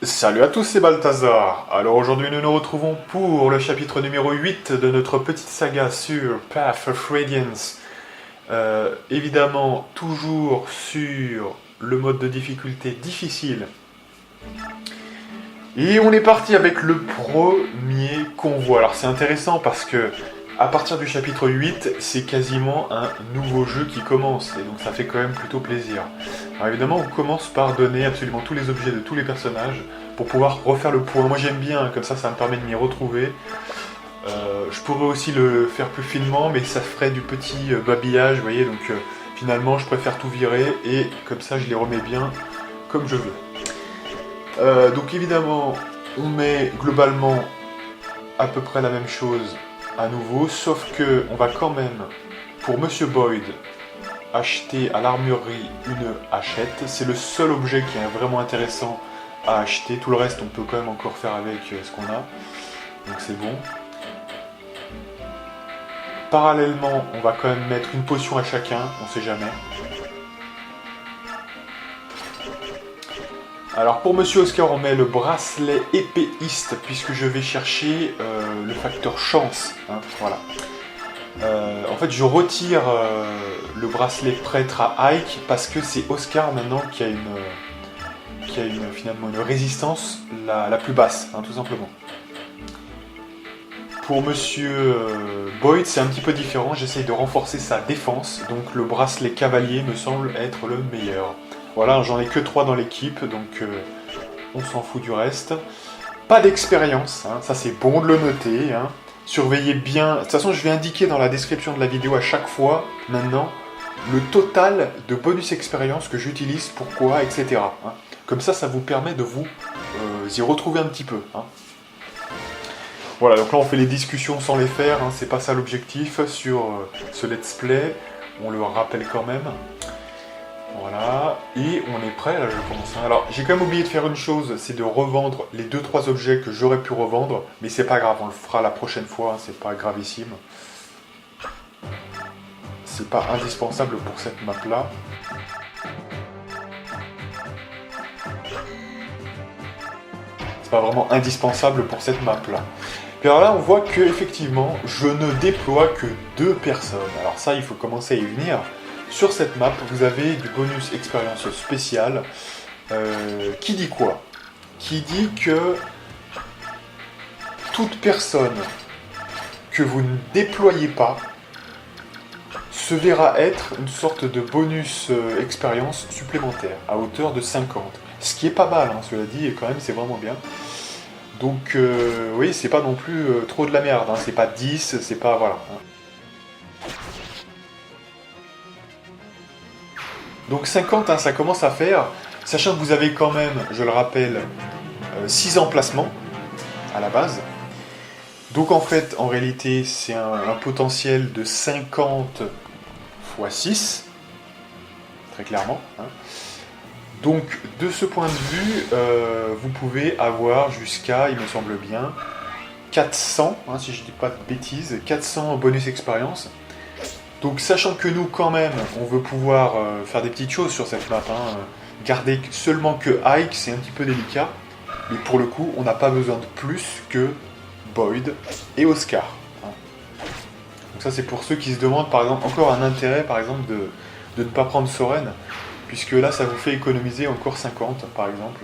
Salut à tous, c'est Balthazar. Alors aujourd'hui nous nous retrouvons pour le chapitre numéro 8 de notre petite saga sur Path of Radiance. Évidemment toujours sur le mode de difficulté difficile. Et on est parti avec le premier convoi. Alors c'est intéressant parce que à partir du chapitre 8, c'est quasiment un nouveau jeu qui commence, et donc ça fait quand même plutôt plaisir. Alors évidemment, on commence par donner absolument tous les objets de tous les personnages pour pouvoir refaire le point. Moi j'aime bien, comme ça me permet de m'y retrouver. Je pourrais aussi le faire plus finement, mais ça ferait du petit babillage, vous voyez, donc finalement je préfère tout virer, et comme ça je les remets bien comme je veux. Donc évidemment, on met globalement à peu près la même chose à nouveau, sauf que on va quand même, pour Monsieur Boyd, acheter à l'armurerie une hachette. C'est le seul objet qui est vraiment intéressant à acheter. Tout le reste, on peut quand même encore faire avec ce qu'on a. Donc c'est bon. Parallèlement, on va quand même mettre une potion à chacun, on sait jamais. Alors pour Monsieur Oscar, on met le bracelet épéiste, puisque je vais chercher le facteur chance. Hein, voilà. En fait, je retire le bracelet prêtre à Ike parce que c'est Oscar maintenant qui a finalement une résistance la plus basse, hein, tout simplement. Pour Monsieur Boyd, c'est un petit peu différent. J'essaye de renforcer sa défense, donc le bracelet cavalier me semble être le meilleur. Voilà, j'en ai que 3 dans l'équipe, donc on s'en fout du reste. Pas d'expérience, hein, ça c'est bon de le noter. Hein. Surveillez bien. De toute façon, je vais indiquer dans la description de la vidéo à chaque fois, maintenant, le total de bonus expérience que j'utilise, pourquoi, etc. Hein. Comme ça vous permet de vous y retrouver un petit peu. Hein. Voilà, donc là on fait les discussions sans les faire, hein, c'est pas ça l'objectif sur ce let's play, on le rappelle quand même. Voilà, et on est prêt, là je commence. Alors j'ai quand même oublié de faire une chose, c'est de revendre les 2-3 objets que j'aurais pu revendre, mais c'est pas grave, on le fera la prochaine fois, hein, c'est pas gravissime. C'est pas indispensable pour cette map là. C'est pas vraiment indispensable pour cette map là. Puis alors là on voit que effectivement je ne déploie que 2 personnes. Alors ça il faut commencer à y venir. Sur cette map, vous avez du bonus expérience spéciale. Qui dit quoi? Qui dit que toute personne que vous ne déployez pas se verra être une sorte de bonus expérience supplémentaire à hauteur de 50. Ce qui est pas mal, hein, cela dit, quand même, c'est vraiment bien. Donc, oui, c'est pas non plus trop de la merde. Hein, c'est pas 10, c'est pas... Voilà. Hein. Donc 50, hein, ça commence à faire, sachant que vous avez quand même, je le rappelle, 6 emplacements à la base. Donc en fait, en réalité, c'est un potentiel de 50 x 6, très clairement. Hein. Donc de ce point de vue, vous pouvez avoir jusqu'à, il me semble bien, 400, hein, si je ne dis pas de bêtises, 400 bonus expérience. Donc sachant que nous quand même, on veut pouvoir faire des petites choses sur cette map, hein, garder seulement que Ike, c'est un petit peu délicat, mais pour le coup, on n'a pas besoin de plus que Boyd et Oscar. Hein. Donc ça c'est pour ceux qui se demandent par exemple, encore un intérêt par exemple de ne pas prendre Soren, puisque là ça vous fait économiser encore 50 par exemple.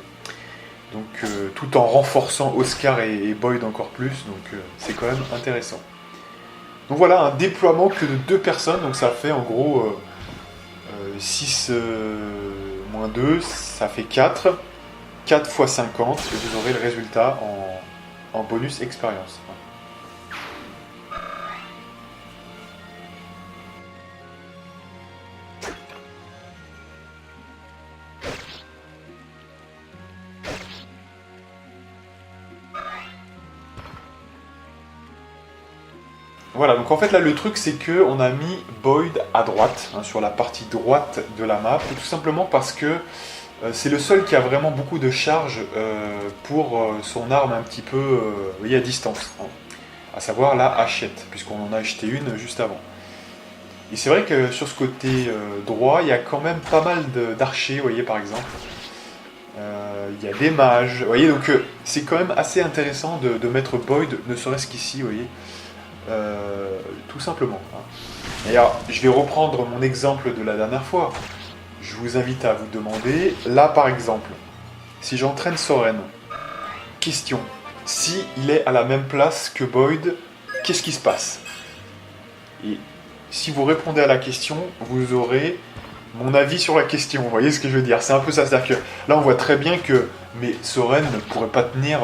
Donc tout en renforçant Oscar et Boyd encore plus, donc c'est quand même intéressant. Donc voilà, un déploiement que de 2 personnes, donc ça fait en gros 6 moins 2, ça fait 4. 4 x 50, et vous aurez le résultat en bonus expérience. Voilà, donc en fait là le truc c'est que on a mis Boyd à droite, hein, sur la partie droite de la map, tout simplement parce que c'est le seul qui a vraiment beaucoup de charge pour son arme un petit peu voyez, à distance, hein, à savoir la hachette, puisqu'on en a acheté une juste avant. Et c'est vrai que sur ce côté droit, il y a quand même pas mal d'archers, vous voyez par exemple. Il y a des mages. Vous voyez, donc c'est quand même assez intéressant de mettre Boyd, ne serait-ce qu'ici, vous voyez. Tout simplement. Hein. Et alors, je vais reprendre mon exemple de la dernière fois. Je vous invite à vous demander, là par exemple, si j'entraîne Soren, question, si il est à la même place que Boyd, qu'est-ce qui se passe? Et si vous répondez à la question, vous aurez mon avis sur la question. Vous voyez ce que je veux dire? C'est un peu ça. C'est-à-dire que là, on voit très bien que Soren ne pourrait pas tenir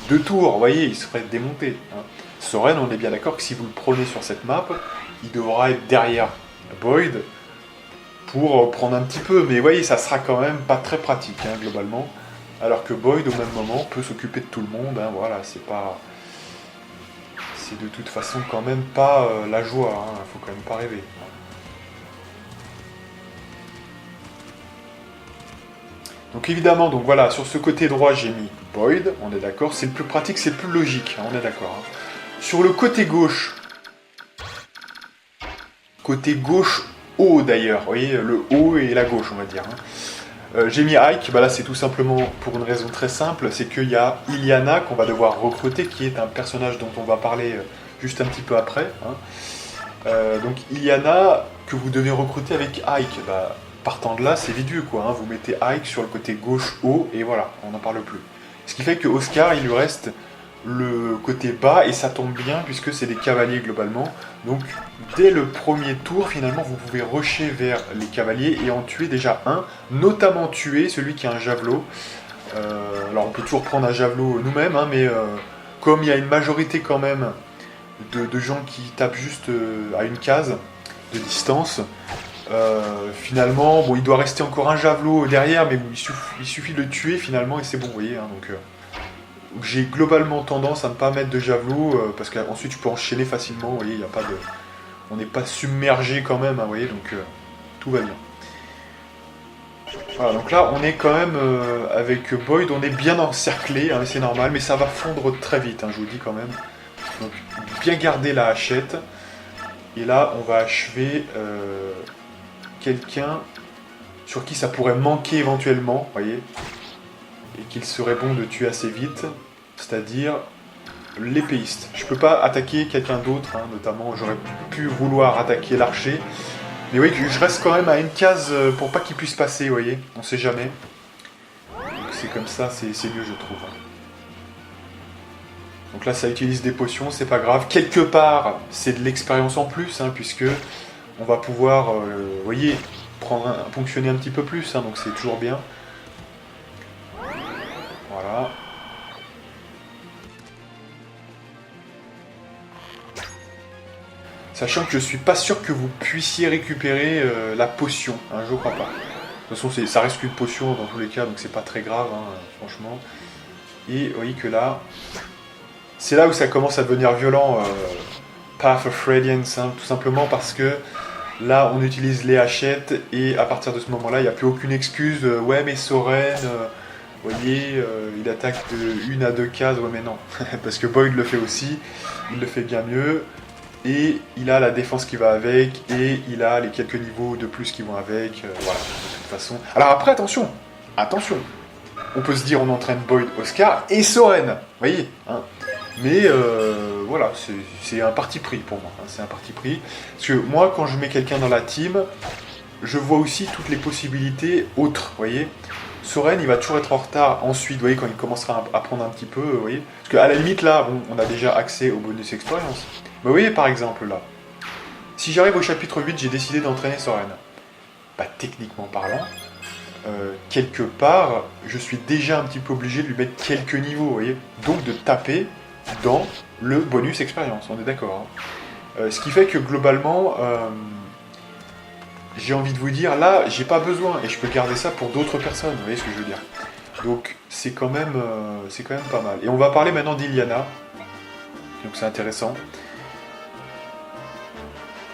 2 tours. Vous voyez, il se ferait démonter. Hein. Soren, on est bien d'accord que si vous le prenez sur cette map, il devra être derrière Boyd pour prendre un petit peu. Mais vous voyez, ça sera quand même pas très pratique, hein, globalement. Alors que Boyd, au même moment, peut s'occuper de tout le monde. Hein, voilà, c'est pas... C'est de toute façon quand même pas la joie. Hein, faut quand même pas rêver. Hein. Donc évidemment, donc voilà, sur ce côté droit, j'ai mis Boyd, on est d'accord. C'est le plus pratique, c'est le plus logique, hein, on est d'accord. Hein. Sur le côté gauche haut d'ailleurs, vous voyez, le haut et la gauche, on va dire. Hein. J'ai mis Ike, bah là c'est tout simplement pour une raison très simple, c'est qu'il y a Iliana qu'on va devoir recruter, qui est un personnage dont on va parler juste un petit peu après. Hein. Donc Iliana, que vous devez recruter avec Ike, bah, partant de là, c'est vidu quoi. Hein. Vous mettez Ike sur le côté gauche haut et voilà, on n'en parle plus. Ce qui fait que Oscar, il lui reste le côté bas et ça tombe bien puisque c'est des cavaliers globalement. Donc dès le premier tour, finalement, vous pouvez rusher vers les cavaliers et en tuer déjà un, notamment tuer celui qui a un javelot. Alors on peut toujours prendre un javelot nous-mêmes, hein, mais comme il y a une majorité quand même de gens qui tapent juste à une case de distance, finalement, bon, il doit rester encore un javelot derrière, mais il suffit de le tuer finalement et c'est bon, vous voyez. Hein, donc j'ai globalement tendance à ne pas mettre de javelot parce qu'ensuite je peux enchaîner facilement, vous voyez, y a pas de... on n'est pas submergé quand même, hein, vous voyez, donc tout va bien. Voilà, donc là on est quand même avec Boyd, on est bien encerclé, hein, c'est normal, mais ça va fondre très vite, hein, je vous dis quand même. Donc bien garder la hachette, et là on va achever quelqu'un sur qui ça pourrait manquer éventuellement, vous voyez, et qu'il serait bon de tuer assez vite, c'est-à-dire l'épéiste. Je peux pas attaquer quelqu'un d'autre, hein, notamment j'aurais pu vouloir attaquer l'archer, mais oui, je reste quand même à une case pour pas qu'il puisse passer, vous voyez, on sait jamais. Donc c'est comme ça, c'est mieux je trouve. Donc là ça utilise des potions, c'est pas grave. Quelque part, c'est de l'expérience en plus, hein, puisque on va pouvoir, vous voyez, ponctionner un petit peu plus, hein, donc c'est toujours bien. Voilà. Sachant que je suis pas sûr que vous puissiez récupérer la potion, hein, je crois pas. De toute façon, ça reste qu'une potion dans tous les cas, donc c'est pas très grave, hein, franchement. Et vous voyez que là, c'est là où ça commence à devenir violent, Path of Radiance, hein, tout simplement parce que là, on utilise les hachettes, et à partir de ce moment-là, il n'y a plus aucune excuse. Ouais, mais Soren, vous voyez, il attaque de 1 à 2 cases, ouais, mais non. Parce que Boyd le fait aussi, il le fait bien mieux. Et il a la défense qui va avec, et il a les quelques niveaux de plus qui vont avec, voilà, de toute façon. Alors après, attention, on peut se dire on entraîne Boyd, Oscar et Soren, vous voyez, hein. Mais voilà, c'est un parti pris pour moi, hein, c'est un parti pris. Parce que moi, quand je mets quelqu'un dans la team, je vois aussi toutes les possibilités autres, vous voyez. Soren, il va toujours être en retard ensuite, vous voyez, quand il commencera à prendre un petit peu, vous voyez. Parce qu'à la limite, là, on a déjà accès au bonus expérience. Mais vous voyez, par exemple, là, si j'arrive au chapitre 8, j'ai décidé d'entraîner Soren. Bah, techniquement parlant, quelque part, je suis déjà un petit peu obligé de lui mettre quelques niveaux, vous voyez. Donc de taper dans le bonus expérience, on est d'accord. Hein. Ce qui fait que globalement, j'ai envie de vous dire, là, j'ai pas besoin, et je peux garder ça pour d'autres personnes, vous voyez ce que je veux dire. Donc c'est quand même pas mal. Et on va parler maintenant d'Iliana, donc c'est intéressant.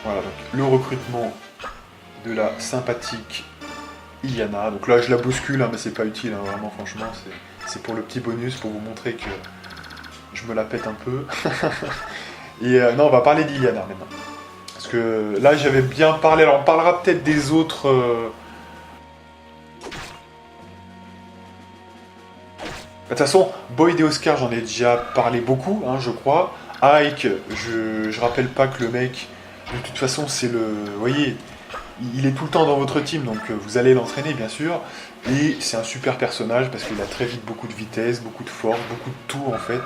Voilà, donc le recrutement de la sympathique Iliana. Donc là, je la bouscule, hein, mais c'est pas utile, hein, vraiment, franchement. C'est pour le petit bonus, pour vous montrer que je me la pète un peu. Et non, on va parler d'Iliana maintenant. Parce que là, j'avais bien parlé. Alors, on parlera peut-être des autres De toute façon, Boyd et Oscar, j'en ai déjà parlé beaucoup, hein, je crois. Ike, je rappelle pas que le mec, de toute façon, c'est le... Vous voyez, il est tout le temps dans votre team, donc vous allez l'entraîner, bien sûr. Et c'est un super personnage, parce qu'il a très vite beaucoup de vitesse, beaucoup de force, beaucoup de tout, en fait.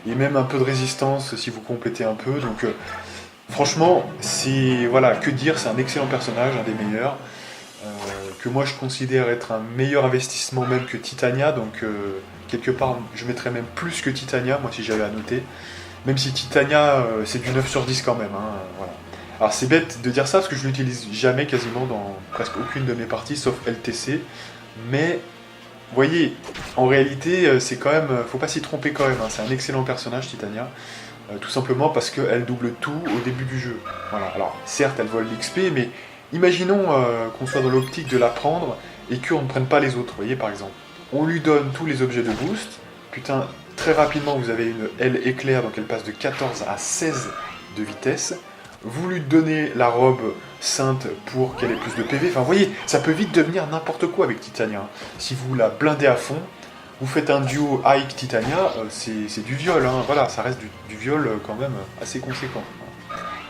Et même un peu de résistance, si vous complétez un peu. Donc, franchement, c'est... Voilà, que dire, c'est un excellent personnage, un des meilleurs. Que moi, je considère être un meilleur investissement même que Titania, donc... quelque part, je mettrais même plus que Titania, moi, si j'avais à noter. Même si Titania, c'est du 9 sur 10 quand même. Hein, voilà. Alors, c'est bête de dire ça, parce que je l'utilise jamais quasiment dans presque aucune de mes parties, sauf LTC. Mais, vous voyez, en réalité, c'est quand même... Faut pas s'y tromper quand même. Hein, c'est un excellent personnage, Titania. Tout simplement parce qu'elle double tout au début du jeu. Voilà. Alors, certes, elle vole l'XP, mais imaginons qu'on soit dans l'optique de la prendre et qu'on ne prenne pas les autres, vous voyez, par exemple. On lui donne tous les objets de boost. Putain, très rapidement, vous avez une aile éclair, donc elle passe de 14 à 16 de vitesse. Vous lui donnez la robe sainte pour qu'elle ait plus de PV. Enfin, vous voyez, ça peut vite devenir n'importe quoi avec Titania. Si vous la blindez à fond, vous faites un duo Ike-Titania, c'est du viol. Hein. Voilà, ça reste du viol quand même assez conséquent.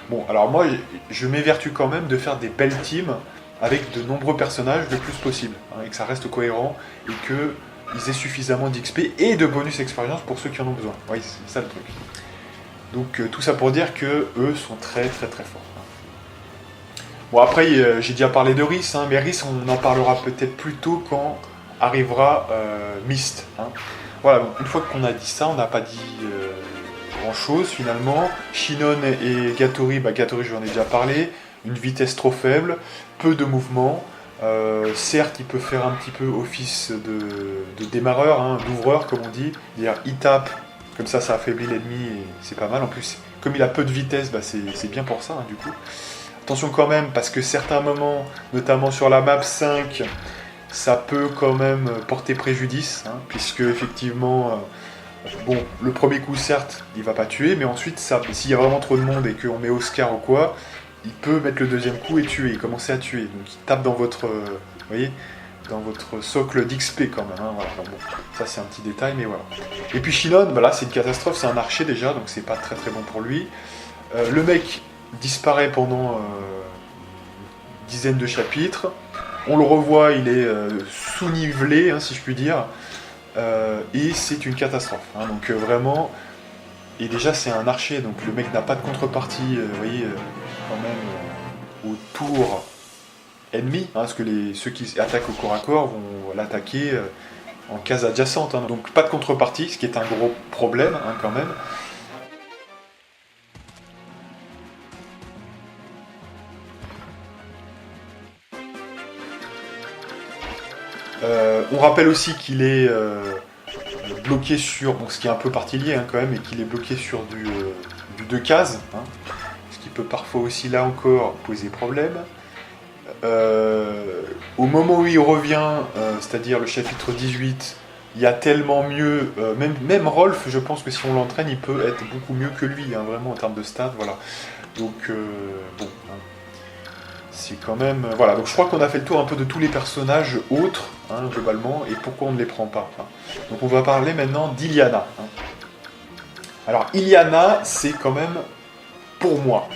Bon, alors moi, je m'évertue quand même de faire des belles teams avec de nombreux personnages le plus possible, hein, et que ça reste cohérent, et qu'ils aient suffisamment d'XP et de bonus expérience pour ceux qui en ont besoin. Oui, c'est ça le truc. Donc tout ça pour dire que eux sont très très très forts. Bon après, j'ai déjà parlé de Rhys, hein, mais Rhys on en parlera peut-être plus tôt quand arrivera Myst. Hein. Voilà, donc, une fois qu'on a dit ça, on n'a pas dit grand chose finalement. Shinon et Gatori, Gatori je vous en ai déjà parlé, une vitesse trop faible, peu de mouvement. Certes, il peut faire un petit peu office de démarreur, hein, d'ouvreur comme on dit. C'est-à-dire, il tape, comme ça affaiblit l'ennemi et c'est pas mal. En plus, comme il a peu de vitesse, c'est bien pour ça, hein, du coup. Attention quand même, parce que certains moments, notamment sur la map 5, ça peut quand même porter préjudice, hein, puisque effectivement, bon, le premier coup, certes, il va pas tuer, mais ensuite, s'il y a vraiment trop de monde et qu'on met Oscar ou quoi, il peut mettre le deuxième coup et tuer, commencer à tuer. Donc il tape dans votre, voyez, dans votre socle d'XP quand même. Hein, voilà. Bon, ça c'est un petit détail, mais voilà. Et puis Shinon, là c'est une catastrophe, c'est un archer déjà, donc c'est pas très très bon pour lui. Le mec disparaît pendant une dizaine de chapitres. On le revoit, il est sous-nivelé, hein, si je puis dire. Et c'est une catastrophe. Hein, donc vraiment... Et déjà c'est un archer, donc le mec n'a pas de contrepartie, vous voyez, quand même au tour ennemi, hein, parce que ceux qui attaquent au corps à corps vont l'attaquer en case adjacente. Hein, donc pas de contrepartie, ce qui est un gros problème hein, quand même. On rappelle aussi qu'il est bloqué sur, bon, ce qui est un peu partie liée hein, quand même, et qu'il est bloqué sur du 2 cases, hein, ce qui peut parfois aussi là encore poser problème. Au moment où il revient, c'est-à-dire le chapitre 18, il y a tellement mieux, même Rolf, je pense que si on l'entraîne, il peut être beaucoup mieux que lui, hein, vraiment en termes de stats, voilà. Donc, bon, hein, c'est quand même... voilà, donc je crois qu'on a fait le tour un peu de tous les personnages autres, hein, globalement, et pourquoi on ne les prend pas. Hein. Donc on va parler maintenant d'Iliana. Hein. Alors, Iliana, c'est quand même, pour moi,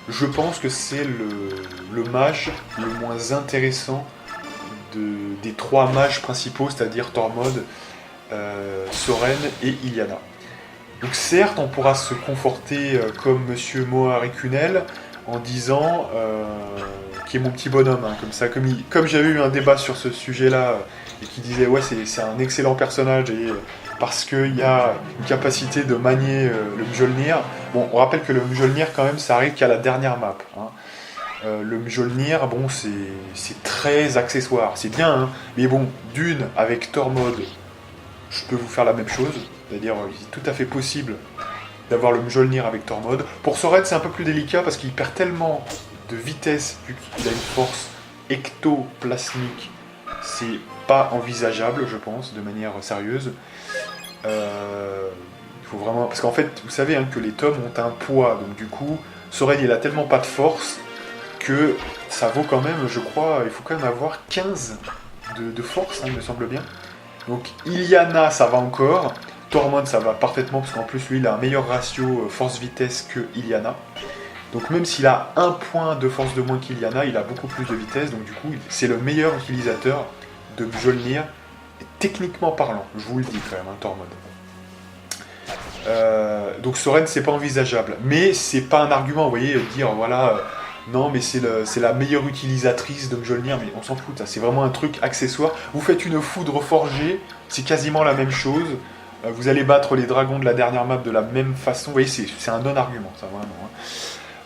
je pense que c'est le mage le moins intéressant des 3 mages principaux, c'est-à-dire Tormod, Soren et Iliana. Donc certes, on pourra se conforter comme Monsieur Mohar et Cunel en disant qui est mon petit bonhomme, hein, comme ça, comme j'avais eu un débat sur ce sujet-là et qui disait ouais c'est un excellent personnage et parce qu'il y a une capacité de manier le Mjolnir. Bon, on rappelle que le Mjolnir quand même ça arrive qu'à la dernière map. Hein. Le Mjolnir, bon c'est très accessoire, c'est bien, hein, mais bon d'une avec Tormod, je peux vous faire la même chose, c'est-à-dire il est tout à fait possible d'avoir le Mjolnir avec Tormod. Pour Soren, c'est un peu plus délicat parce qu'il perd tellement de vitesse vu qu'il a une force ectoplasmique. C'est pas envisageable, je pense, de manière sérieuse. Il faut vraiment... Parce qu'en fait, vous savez hein, que les tomes ont un poids, donc du coup, Soren, il a tellement pas de force que ça vaut quand même, je crois, il faut quand même avoir 15 de force, hein, il me semble bien. Donc Iliana, ça va encore. Tormod, ça va parfaitement, parce qu'en plus, lui, il a un meilleur ratio force-vitesse que Iliana. Donc même s'il a un point de force de moins qu'Iliana, il a beaucoup plus de vitesse. Donc du coup, c'est le meilleur utilisateur de Mjolnir, techniquement parlant. Je vous le dis quand même, hein, Tormod. Donc Soren, c'est pas envisageable. Mais c'est pas un argument, vous voyez, dire voilà, non, mais c'est la meilleure utilisatrice de Mjolnir, mais on s'en fout, ça, c'est vraiment un truc accessoire. Vous faites une foudre forgée, c'est quasiment la même chose. Vous allez battre les dragons de la dernière map de la même façon. Vous voyez, c'est un non-argument, ça, vraiment. Hein.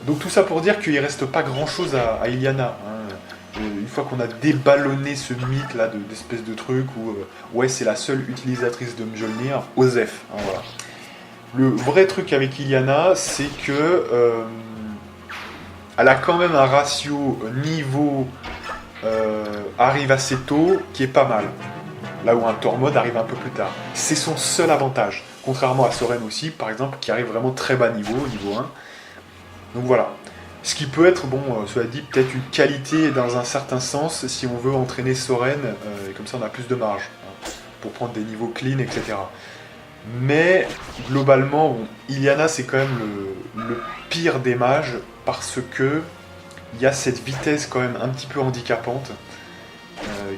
Donc tout ça pour dire qu'il reste pas grand-chose à Iliana. Hein. Une fois qu'on a déballonné ce mythe là d'espèce de truc où ouais, c'est la seule utilisatrice de Mjolnir, Osef. Hein, voilà. Le vrai truc avec Iliana, c'est que elle a quand même un ratio niveau arrive assez tôt qui est pas mal. Là où un Tormod arrive un peu plus tard. C'est son seul avantage. Contrairement à Soren aussi, par exemple, qui arrive vraiment très bas niveau 1. Donc voilà. Ce qui peut être, bon, cela dit, peut-être une qualité dans un certain sens si on veut entraîner Soren, et comme ça on a plus de marge, hein, pour prendre des niveaux clean, etc. Mais globalement, bon, Iliana c'est quand même le pire des mages parce que il y a cette vitesse quand même un petit peu handicapante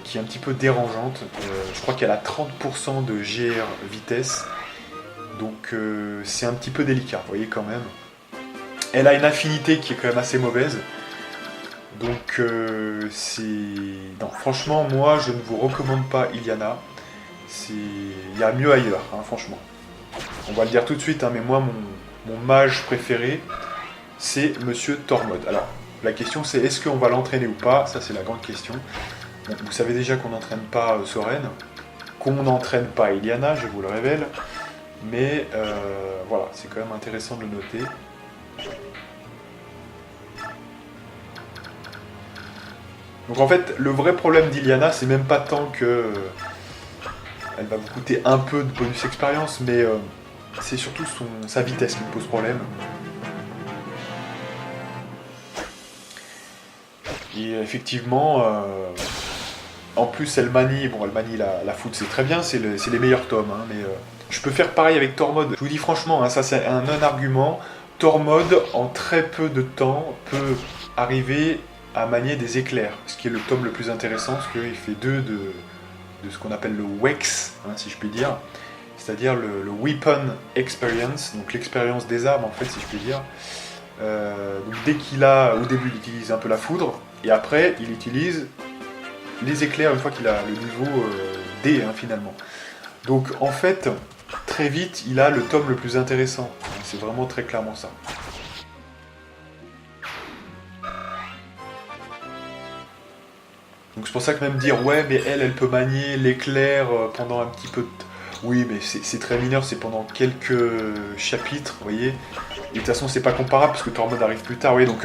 qui est un petit peu dérangeante. Je crois qu'elle a 30% de GR vitesse, donc c'est un petit peu délicat, vous voyez quand même. Elle a une affinité qui est quand même assez mauvaise, donc c'est... Non, franchement, moi je ne vous recommande pas Iliana. Il y a mieux ailleurs, hein, franchement. On va le dire tout de suite, hein, mais moi, mon mage préféré, c'est Monsieur Tormod. Alors, la question c'est, est-ce qu'on va l'entraîner ou pas? Ça, c'est la grande question. Bon, vous savez déjà qu'on n'entraîne pas Soren, qu'on n'entraîne pas Iliana, je vous le révèle. Mais, voilà, c'est quand même intéressant de le noter. Donc en fait, le vrai problème d'Iliana, c'est même pas tant que... elle va vous coûter un peu de bonus expérience, mais c'est surtout sa vitesse qui me pose problème. Et effectivement, en plus elle manie la foudre, c'est très bien, c'est les meilleurs tomes, hein, mais je peux faire pareil avec Tormod. Je vous dis franchement, hein, ça c'est un non-argument. Tormod, en très peu de temps, peut arriver à manier des éclairs, ce qui est le tome le plus intéressant, parce qu'il fait 2 de ce qu'on appelle le WEX, hein, si je puis dire, c'est-à-dire le Weapon Experience, donc l'expérience des armes en fait, si je puis dire. Donc dès qu'il a, au début il utilise un peu la foudre, et après il utilise les éclairs une fois qu'il a le niveau D, hein, finalement. Donc en fait, très vite, il a le tome le plus intéressant. C'est vraiment très clairement ça. Donc c'est pour ça que même dire ouais mais elle peut manier l'éclair pendant un petit peu de temps. Oui mais c'est très mineur, c'est pendant quelques chapitres, vous voyez. Et de toute façon c'est pas comparable parce que Tormod arrive plus tard, vous voyez, donc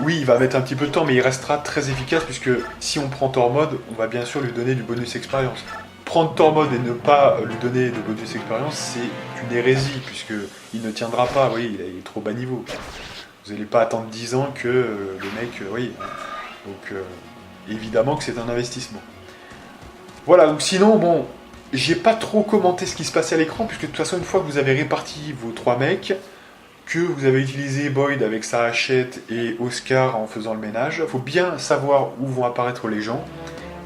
oui il va mettre un petit peu de temps mais il restera très efficace puisque si on prend Tormod, on va bien sûr lui donner du bonus expérience. Prendre Tormod et ne pas lui donner de bonus expérience, c'est une hérésie puisque il ne tiendra pas, vous voyez, il est trop bas niveau. Vous n'allez pas attendre 10 ans que le mec, oui. Donc évidemment que c'est un investissement. Voilà, donc sinon, bon, j'ai pas trop commenté ce qui se passait à l'écran, puisque de toute façon, une fois que vous avez réparti vos 3 mecs, que vous avez utilisé Boyd avec sa hachette et Oscar en faisant le ménage, il faut bien savoir où vont apparaître les gens,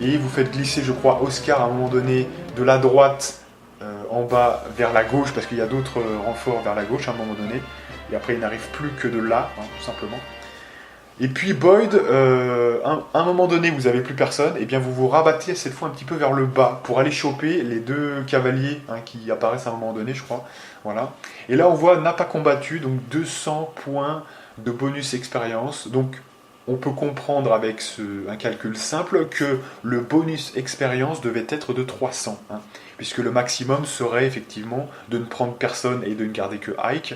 et vous faites glisser, je crois, Oscar à un moment donné de la droite en bas vers la gauche, parce qu'il y a d'autres renforts vers la gauche à un moment donné, et après il n'arrive plus que de là, hein, tout simplement. Et puis Boyd, à un moment donné, vous n'avez plus personne, et bien vous vous rabattez cette fois un petit peu vers le bas pour aller choper les 2 cavaliers, hein, qui apparaissent à un moment donné, je crois. Voilà. Et là, on voit n'a pas combattu, donc 200 points de bonus expérience. Donc, on peut comprendre avec un calcul simple que le bonus expérience devait être de 300, hein, puisque le maximum serait effectivement de ne prendre personne et de ne garder que Ike.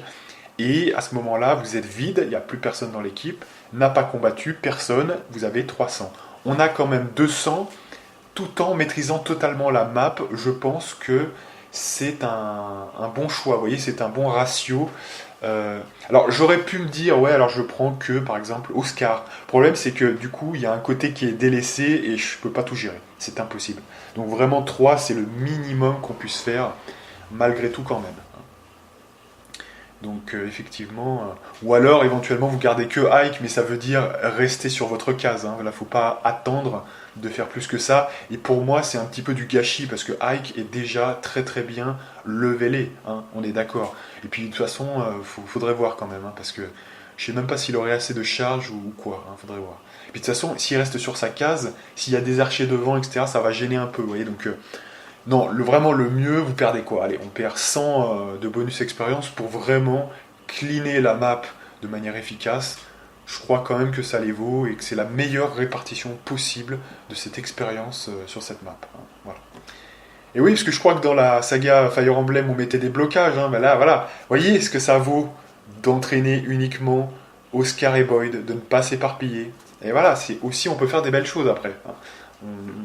Et à ce moment-là, vous êtes vide, il n'y a plus personne dans l'équipe, n'a pas combattu, personne, vous avez 300. On a quand même 200, tout en maîtrisant totalement la map. Je pense que c'est un bon choix, vous voyez, c'est un bon ratio. Alors j'aurais pu me dire, ouais, alors je prends que par exemple Oscar. Le problème c'est que du coup il y a un côté qui est délaissé et je peux pas tout gérer. C'est impossible. Donc vraiment 3 c'est le minimum qu'on puisse faire, malgré tout quand même. Donc effectivement, ou alors éventuellement vous gardez que Ike, mais ça veut dire rester sur votre case. Hein. Là, faut pas attendre de faire plus que ça. Et pour moi, c'est un petit peu du gâchis parce que Ike est déjà très très bien levelé. Hein, on est d'accord. Et puis de toute façon, faudrait voir quand même, hein, parce que je sais même pas s'il aurait assez de charge ou quoi. Hein, faudrait voir. Et puis de toute façon, s'il reste sur sa case, s'il y a des archers devant, etc., ça va gêner un peu. Vous voyez, donc non, vraiment le mieux, vous perdez quoi? Allez, on perd 100 de bonus expérience pour vraiment cleaner la map de manière efficace. Je crois quand même que ça les vaut et que c'est la meilleure répartition possible de cette expérience sur cette map. Hein. Voilà. Et oui, parce que je crois que dans la saga Fire Emblem, on mettait des blocages. Hein, mais là, voilà. Voyez ce que ça vaut d'entraîner uniquement Oscar et Boyd, de ne pas s'éparpiller. Et voilà, c'est aussi, on peut faire des belles choses après. Hein.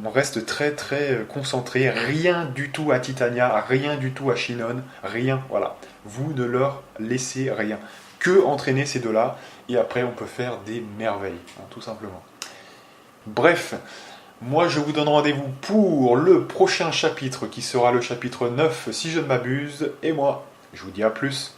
On reste très très concentré, rien du tout à Titania, rien du tout à Shinon, rien, voilà. Vous ne leur laissez rien. Que entraîner ces deux-là, et après on peut faire des merveilles, hein, tout simplement. Bref, moi je vous donne rendez-vous pour le prochain chapitre, qui sera le chapitre 9 si je ne m'abuse, et moi, je vous dis à plus.